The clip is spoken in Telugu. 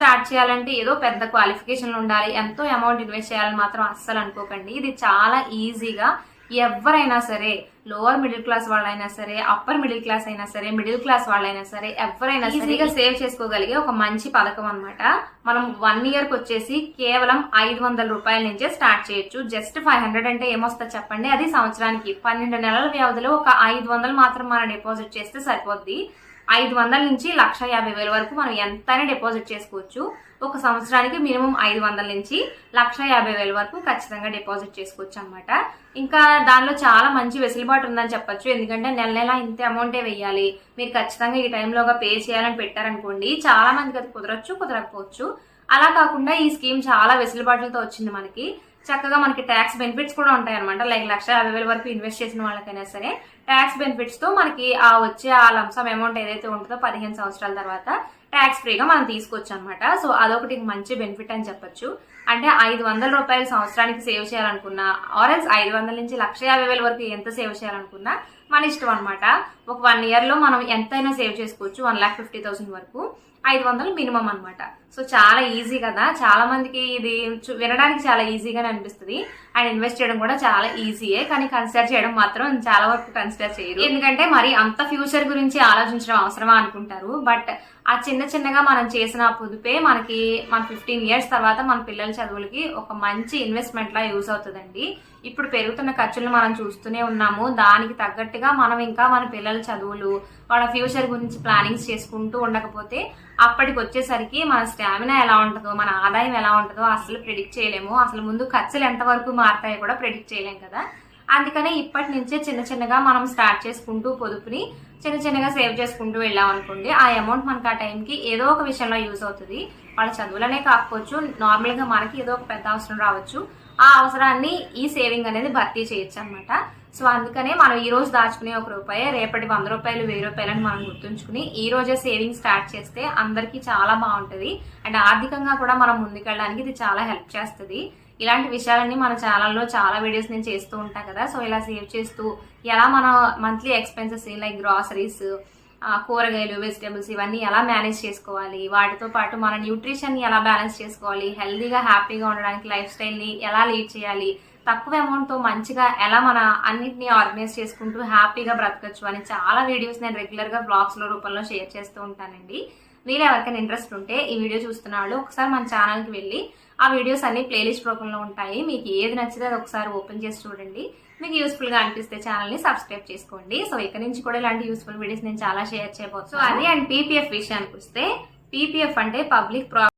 స్టార్ట్ చేయాలంటే ఏదో పెద్ద క్వాలిఫికేషన్లు ఉండాలి, ఎంతో అమౌంట్ ఇన్వెస్ట్ చేయాలని మాత్రం అస్సలు అనుకోకండి. ఇది చాలా ఈజీగా ఎవరైనా సరే, లోవర్ మిడిల్ క్లాస్ వాళ్ళైనా సరే, అప్పర్ మిడిల్ క్లాస్ అయినా సరే, మిడిల్ క్లాస్ వాళ్ళైనా సరే, ఎవరైనా ఈజీగా సేవ్ చేసుకోగలిగే ఒక మంచి పథకం అనమాట. మనం 1 year కి వచ్చేసి కేవలం 500 రూపాయల నుంచే స్టార్ట్ చేయొచ్చు. జస్ట్ 500 అంటే ఏమొస్తుంది చెప్పండి? అది సంవత్సరానికి 12 నెలల వ్యవధిలో ఒక 500 మాత్రం మనం డిపాజిట్ చేస్తే సరిపోద్ది. 500 నుంచి 1,50,000 వరకు మనం ఎంతైనా డిపాజిట్ చేసుకోవచ్చు. ఒక సంవత్సరానికి మినిమం 500 నుంచి 1,50,000 వరకు ఖచ్చితంగా డిపాజిట్ చేసుకోవచ్చు అనమాట. ఇంకా దానిలో చాలా మంచి వెసులుబాటు ఉందని చెప్పొచ్చు. ఎందుకంటే నెల నెల ఇంత అమౌంటే వెయ్యాలి, మీరు ఖచ్చితంగా ఈ టైంలోగా పే చేయాలని పెట్టారనుకోండి, చాలా మందికి అది కుదరచ్చు, కుదరకపోవచ్చు. అలా కాకుండా ఈ స్కీమ్ చాలా వెసులుబాటులతో వచ్చింది మనకి. చక్కగా మనకి ట్యాక్స్ బెనిఫిట్స్ కూడా ఉంటాయి అనమాట. లైక్ 1,50,000 వరకు ఇన్వెస్ట్ చేసిన వాళ్ళకైనా సరే ట్యాక్స్ బెనిఫిట్స్ తో మనకి ఆ వచ్చే ఆ లంసమ్ అమౌంట్ ఏదైతే ఉంటుందో 15 సంవత్సరాల తర్వాత ట్యాక్స్ ఫ్రీగా మనం తీసుకోవచ్చు అనమాట. సో అదొకటి మంచి బెనిఫిట్ అని చెప్పొచ్చు. అంటే 500 రూపాయలు సంవత్సరానికి సేవ్ చేయాలనుకున్నా, ఆర్ఎల్స్ 500 నుంచి 1,50,000 వరకు ఎంత సేవ్ చేయాలనుకున్నా మన ఇష్టం అనమాట. ఒక 1 year లో మనం ఎంతైనా సేవ్ చేసుకోవచ్చు. 1,50,000 వరకు 500 మినిమం అనమాట. సో చాలా ఈజీ కదా. చాలా మందికి ఇది వినడానికి చాలా ఈజీగానే అనిపిస్తుంది, అండ్ ఇన్వెస్ట్ చేయడం కూడా చాలా ఈజీయే. కానీ కన్సిడర్ చేయడం మాత్రం చాలా వరకు కన్సిడర్ చేయరు. ఎందుకంటే మరి అంత ఫ్యూచర్ గురించి ఆలోచించడం అవసరమా అనుకుంటారు. బట్ ఆ చిన్నగా మనం చేసిన పొదుపే మనకి మన 15 years తర్వాత మన పిల్లల చదువులకి ఒక మంచి ఇన్వెస్ట్మెంట్ లా యూజ్ అవుతుందండి. ఇప్పుడు పెరుగుతున్న ఖర్చులను మనం చూస్తూనే ఉన్నాము. దానికి తగ్గట్టుగా మనం ఇంకా మన పిల్లల చదువులు, వాళ్ళ ఫ్యూచర్ గురించి ప్లానింగ్స్ చేసుకుంటూ ఉండకపోతే అప్పటికి వచ్చేసరికి మన స్టామినా ఎలా ఉంటుందో, మన ఆదాయం ఎలా ఉంటుందో అసలు ప్రెడిక్ట్ చేయలేము. అసలు ముందు ఖర్చులు ఎంతవరకు మారుతాయో కూడా ప్రెడిక్ట్ చేయలేము కదా. అందుకనే ఇప్పటి నుంచే చిన్నగా మనం స్టార్ట్ చేసుకుంటూ పొదుపుని చిన్నగా సేవ్ చేసుకుంటూ వెళ్ళాం అనుకోండి, ఆ అమౌంట్ మనకు ఆ టైంకి ఏదో ఒక విషయంలో యూజ్ అవుతుంది. వాళ్ళ చదువులనే కాకపోవచ్చు, నార్మల్ గా మనకి ఏదో ఒక పెద్ద అవసరం రావచ్చు. ఆ అవసరాన్ని ఈ సేవింగ్ అనేది భర్తీ చేయొచ్చు అనమాట. సో అందుకనే మనం ఈ రోజు దాచుకునే 1 రూపాయి రేపటి 100 రూపాయలు 1000 రూపాయలని మనం గుర్తుంచుకుని ఈ రోజే సేవింగ్ స్టార్ట్ చేస్తే అందరికీ చాలా బాగుంటది. అండ్ ఆర్థికంగా కూడా మనం ముందుకెళ్ళడానికి ఇది చాలా హెల్ప్ చేస్తుంది. ఇలాంటి విషయాలన్నీ మన ఛానల్లో చాలా వీడియోస్ నేను చేస్తూ ఉంటాను కదా. సో ఇలా సేవ్ చేస్తూ ఎలా మన మంత్లీ ఎక్స్పెన్సెస్ లైక్ గ్రాసరీస్, కూరగాయలు, వెజిటేబుల్స్ ఇవన్నీ ఎలా మేనేజ్ చేసుకోవాలి, వాటితో పాటు మన న్యూట్రిషన్ ఎలా బ్యాలెన్స్ చేసుకోవాలి, హెల్దీగా హ్యాపీగా ఉండడానికి లైఫ్ స్టైల్ని ఎలా లీడ్ చేయాలి, తక్కువ అమౌంట్తో మంచిగా ఎలా మన అన్నింటినీ ఆర్గనైజ్ చేసుకుంటూ హ్యాపీగా బ్రతకచ్చు అని చాలా వీడియోస్ నేను రెగ్యులర్గా బ్లాగ్స్లో రూపంలో షేర్ చేస్తూ ఉంటానండి. మీరు ఎవరికైనా ఇంట్రెస్ట్ ఉంటే ఈ వీడియో చూస్తున్న వాళ్ళు ఒకసారి మన ఛానల్కి వెళ్ళి ఆ వీడియోస్ అన్ని ప్లేలిస్ట్ రూపంలో ఉంటాయి. మీకు ఏది నచ్చితే అది ఒకసారి ఓపెన్ చేసి చూడండి. మీకు యూస్ఫుల్ గా అనిపిస్తే ఛానల్ ని సబ్స్క్రైబ్ చేసుకోండి. సో ఇక్కడ నుంచి కూడా ఇలాంటి యూస్ఫుల్ వీడియోస్ నేను చాలా షేర్ చేయబోతున్నాను. సో అది అండ్ పీపీఎఫ్ విషయానికి వస్తే, పీపీఎఫ్ అంటే పబ్లిక్